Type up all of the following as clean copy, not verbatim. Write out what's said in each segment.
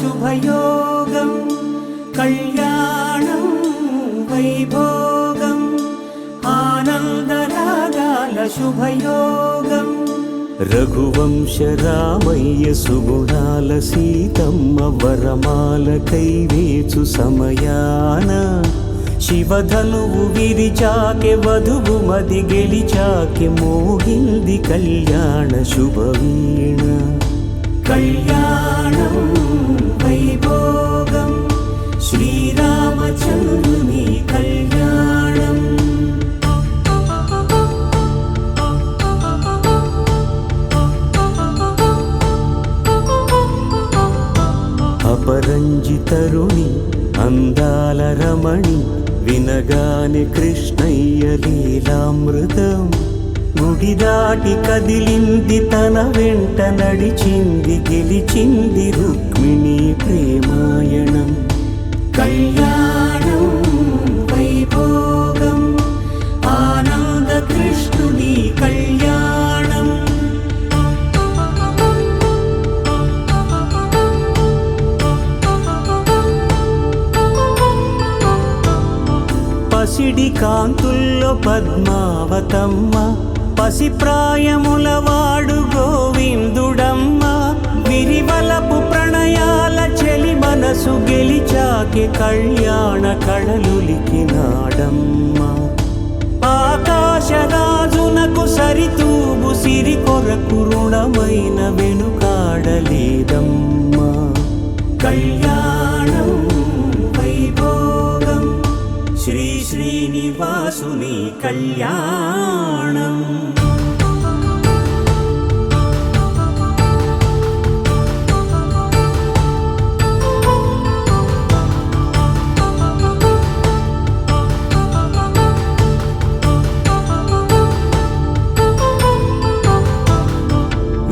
శుభయోగం కళ్యాణం వైభోగం ఆనందరాగాల శుభయోగం రఘువంశ రామయ్య సుగుణాల సీతమ్మ వరమాల కైవేచు సమయాన శివధనువు విరిచాకె వధువు మది గెలిచాకె మోగింది కళ్యాణ శుభవీణ కళ్యాణం వైభోగం శ్రీరామచంద్రుని కళ్యాణం అపరంజి తరుణి అందాల రమణి వినగాని కృష్ణయ్య లీలామృతం గుడి దాటి కదిలింది తన వెంట నడిచింది గెలిచింది రుక్మిణి ప్రేమాయణం కళ్యాణం వైభోగం ఆనంద కృష్ణుని కళ్యాణం పసిడి కాంతుల్లో పద్మావతమ్మ పసిప్రాయముల వాడు గోవిందుడమ్మ విరివలపు ప్రణయాల చెలి మనసు గెలిచాకే కళ్యాణ కళలులికినాడమ్మ ఆకాశరాజునకు సరితూగు సిరి కొరకు రుణమైన వెనుకాడలేదమ్మ కళ్యాణం వైభోగం శ్రీ శ్రీనివాసుని కళ్యాణం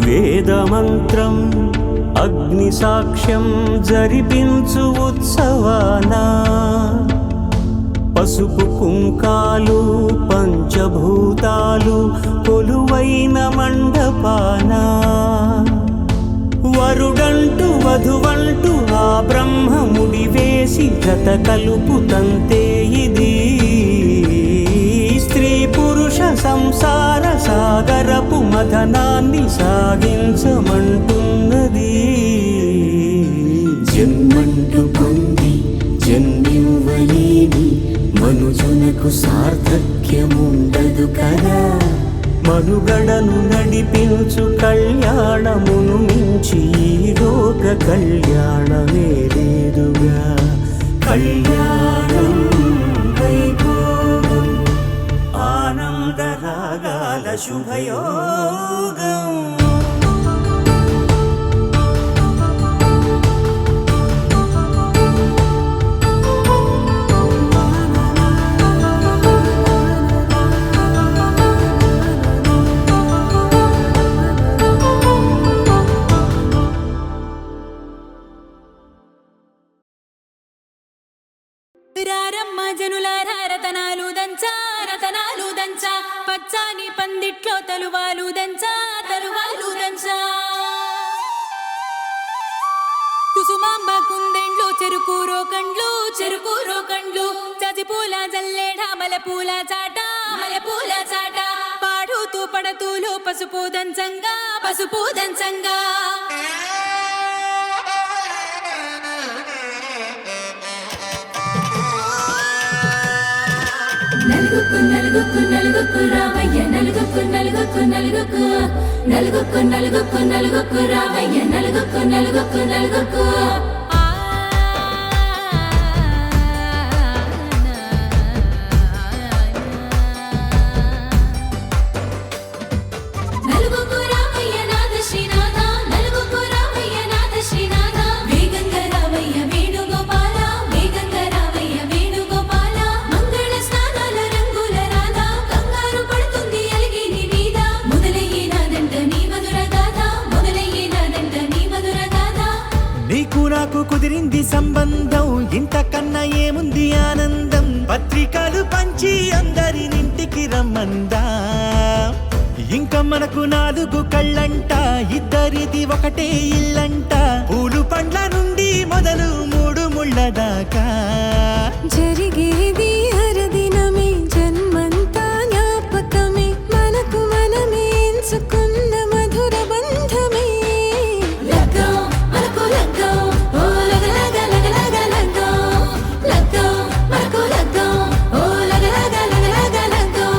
వేదమంత్రం అగ్ని సాక్ష్యం జరిపించు ఉత్సవానా పసుపు కుంకాలు పంచభూతాలు కొలువైన మండపాన వరుడంటూ వధువంటూ ఆ బ్రహ్మముడి వేసి జత కలుపుతంతే ఇది స్త్రీ పురుష సంసార సాగరపు మథనాన్ని సాగించమంటున్నది జన్మంటూ పొంది జన్మివ్వలేని మనుజునకు సార్థక్యముండదు కదా మనుగడను నడిపించు కళ్యాణమును మించి ఈ లోక కళ్యాణమే లేదుగా కళ్యాణం వైభోగం ఆనందరాగాల శుభయోగం రారమ్మ జనులారా రతనాలు దంచా రతనాలు దంచా పచ్చాని పందిట్లో తలువాలు దంచా తలువాలు దంచా కుసుమాంబ కుందెండ్లు చెరుకు రోకండ్లు చజిపూల జల్లేడ మలపూల చాట పాడుతూ పడతూలు పసుపు దంచంగా నలుగుకు రావయ్య నలుగుకు రావయ్య నలుగుకు నాకు కుదిరింది సంబంధం ఇంతకన్నా ఏముంది ఆనందం పత్రికలు పంచి అందరినింటికి రమ్మందా ఇంకా మనకు 4 కళ్ళంట ఇద్దరిది ఒకటే ఇల్లంట పూలు పండ్ల నుండి మొదలు మూడు ముళ్ళ దాకా జరిగేది హరదినమే జన్మంతా జ్ఞాపకమే మనకు మనమే ఎంచుకున్న మధుర బంధమే లగ్గో మనకు లగ్గో ఓ లగ లగ లగ లగ లగ్గో లగ్గో మనకు లగ్గో ఓ లగ లగ లగ లగ లగ్గో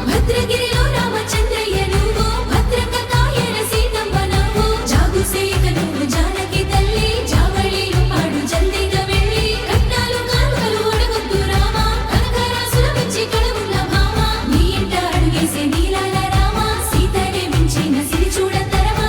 భద్రగిరిలో రామచంద్రయ్య నువ్వు భద్రంగా కాయన సీతమ్మ నువ్వు జాగు సేక నువ్వు జానకి తల్లి జావళీలు పాడు జల్దిగా వెళ్ళి కట్నాలు కానుకలు అడగొద్దు రామా కనకరాసుల మించి కడవున్న భామ నీ ఇంట అడుగేసే నీలాల రామ సీతనే మించిన సిరి చూడతరమా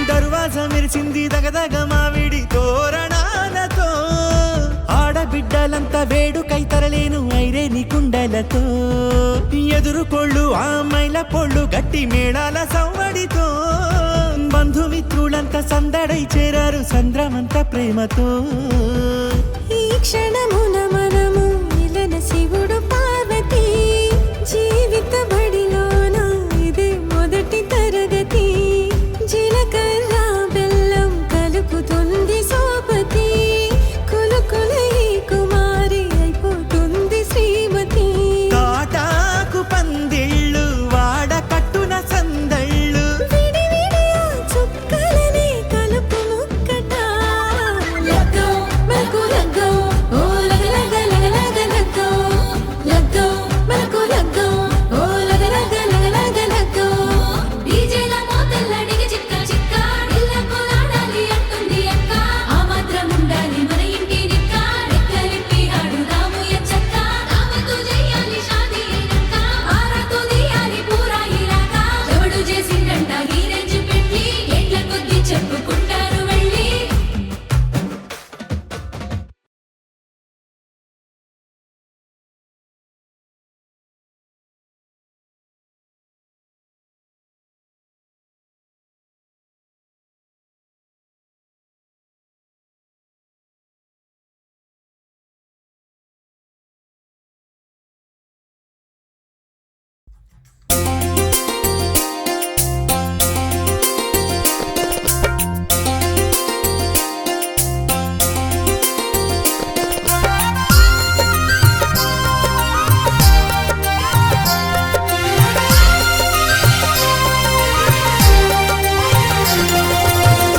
దర్వాజ మెరిసింది దగదగ మావిడి తోరణాలతో ఆడబిడ్డలంతా వేడుకై తరలేను ఐరేని కుండలతో ఎదురుకోళ్ళు ఆ మైల పొళ్ళు గట్టి మేళాల సవ్వడితో బంధుమిత్రులంతా సందడై చేరారు సంద్రమంత ప్రేమతో ఈ క్షణమున మనము మిలన శివుడు పార్వతి జీవిత బడిలోన ఇదే మొదటి తరగతి జీలకర్ర బెల్లం కలుపుతుంది సోపతి కులుకుల ఈ కుమారి అయిపోతుంది శ్రీమతి తాటాకు పందిళ్ళు వాడ కట్టున సందళ్ళు విడి విడియా చుక్కలనే కలుపు ముక్కట లగ్గో మనకు లగ్గో ఓ లగ లగ లగ లగ లగ్గో లగ్గో మనకు లగ్గో ఓ లగ లగ లగ లగ లగ్గో డీజేల మోతల్ల డిగ చిక్క చిక్క ఇళ్ళకు ఆడాలి అంటుంది అక్క ఆ మాత్రం ఉండాలి మన ఇంటి నిక్క రెక్కలిప్పి ఆడు రాము ఎచ్చక్క రామతో చేయాలి షాదీ అయినక్క ఆరాతో తీయాలి పూరా ఇలాకా ఎవడు చేసిండంట ఈ రేంజ్ పెట్టి ఎట్ల కొద్ది చెప్పుకుంటారు వెళ్ళి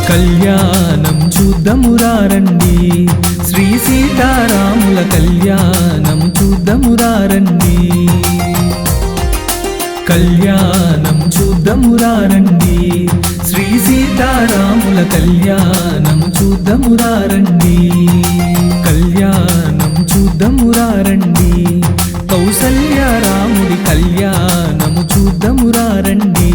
కళ్యాణం చూద్దామురారండి శ్రీ సీతారాముల కళ్యాణం చూద్దామురారండి కళ్యాణం చూద్దామురారండి శ్రీ సీతారాముల కళ్యాణం చూద్దామురారండి కళ్యాణం చూద్దామురారండి కౌసల్య రాముడి కళ్యాణము చూద్దామురారండి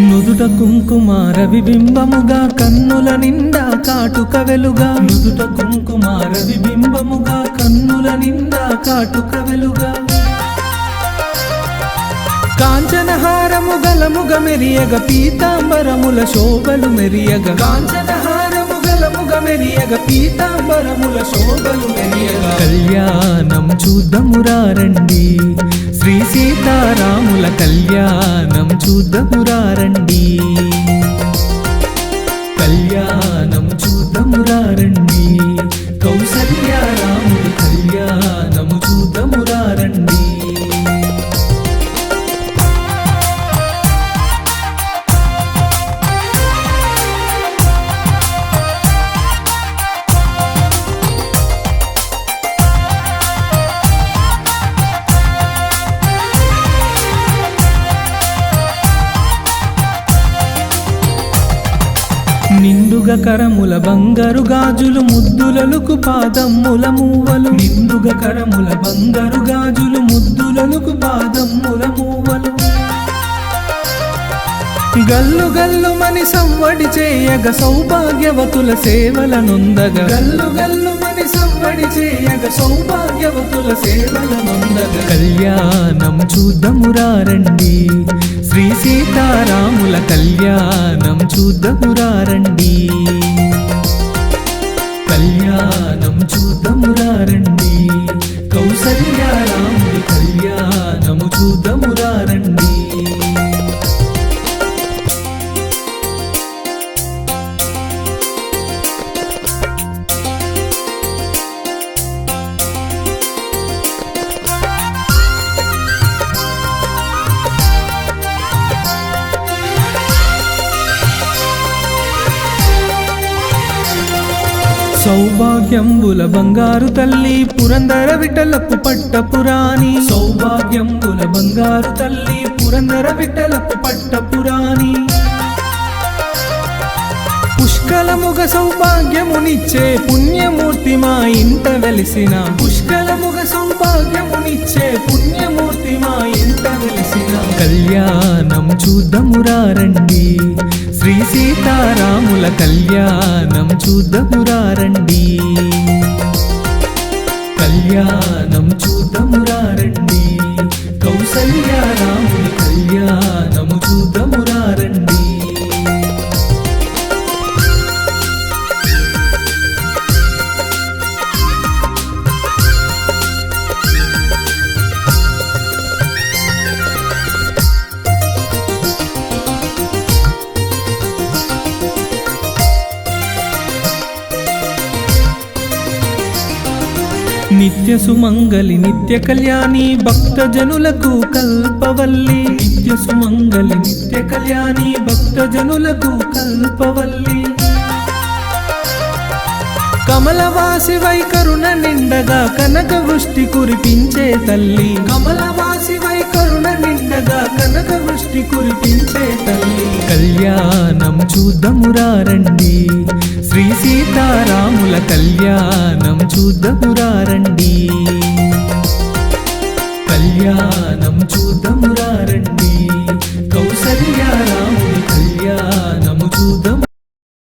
నుదుట కుంకుమార విబింబముగా కన్నుల నిండా కాటుక వెలుగా నుదుట కుంకుమార విబింబముగా కన్నుల నిండా కాటుక వెలుగా కాంచనహారము గలముగ మెరియగ పీతాంబరముల శోభలు మెరియగ కాంచనహారము గలముగ మెరియగ పీతాంబరముల శోభలు మెరియగ కళ్యాణం చూద్దామురారండి శ్రీ సీతారాముల కళ్యాణం చూద్దామురారండి కళ్యాణం చూద్దామురారండి కౌసల్య రాముడి కళ్యాణము చూద్దామురారండి నిండు నిండుగా కరముల బంగారు గాజులు ముద్దులలుకు పాదమ్ముల మూవలు నిండుగా కరముల బంగారు గాజులు ముద్దులలుకు పాదమ్ముల మూవలు గల్లు గల్లు మని సవ్వడి చేయగ సౌభాగ్యవతుల సేవల నొందగ గల్లు గల్లు మని సవ్వడి చేయగ సౌభాగ్యవతుల సేవల నొందగ కళ్యాణం చూద్దామురా రండి శ్రీ సీతారాముల కళ్యాణం చూద్దామురా రండి కళ్యాణం చూద్దామురా రండి కౌసల్యారాముడి కళ్యాణము చూద్దామురా రండి సౌభాగ్యంబుల బంగారు తల్లి పురందర విఠలకు పట్టపురాణి సౌభాగ్యంబుల బంగారు తల్లి పురందర విఠలకు పట్టపురాణి పుష్కలముగ సౌభాగ్యమునిచ్చే పుణ్యమూర్తి మా ఇంట వెలిసిన పుష్కలముగ సౌభాగ్యమునిచ్చే పుణ్యమూర్తి మా ఇంట వెలిసిన కళ్యాణం చూద్దామురా రండి శ్రీ సీతారాముల కళ్యాణం చూద్దామురా రండి కళ్యాణం చూద్దామురా రండి కౌసల్యారాముని కళ్యాణము చూద్దామురా రండి నిత్య సుమంగళి నిత్య కళ్యాణి భక్తజనులకు కల్పవల్లి నిత్య సుమంగళి నిత్య కళ్యాణి భక్తజనులకు కల్పవల్లి కమలవాసి వై కరుణ నిండగా కనక వృష్టి కురిపించే తల్లి కమలవాసి వై కరుణ నిండగా కనక వృష్టి కురిపించే తల్లి కళ్యాణం చూద్దామురా రండి శ్రీ సీతారాముల కళ్యాణం చూద్దామురా రండి కళ్యాణం